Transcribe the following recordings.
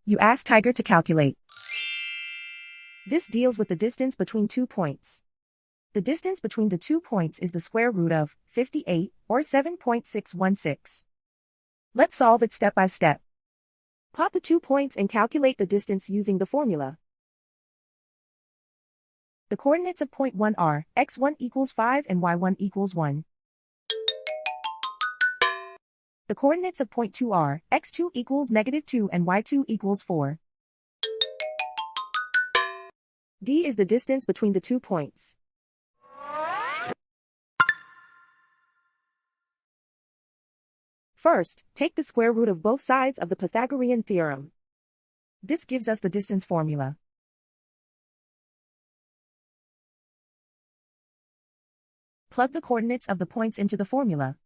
You ask Tiger to calculate. This deals with the distance between 2 points. The distance between the 2 points is the square root of 58, or 7.616. Let's solve it step by step. Plot the 2 points and calculate the distance using the formula. The coordinates of point 1 are x1 equals 5 and y1 equals 1. The coordinates of point 2 are x2 equals -2 and y2 equals 4. D is the distance between the 2 points. First, take the square root of both sides of the Pythagorean theorem. This gives us the distance formula. Plug the coordinates of the points into the formula.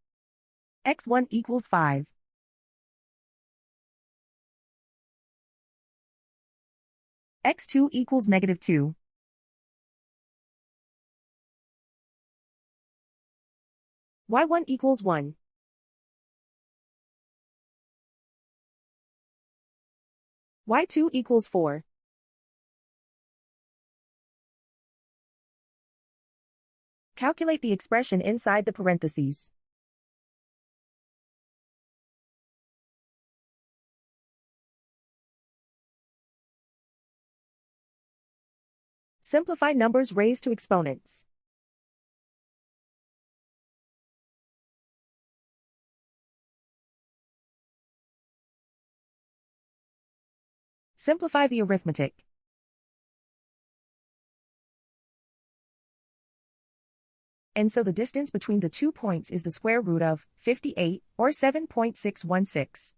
x1 equals 5. x2 equals -2. y1 equals 1. y2 equals 4. Calculate the expression inside the parentheses. Simplify numbers raised to exponents. Simplify the arithmetic. And so the distance between the 2 points is the square root of 58, or 7.616.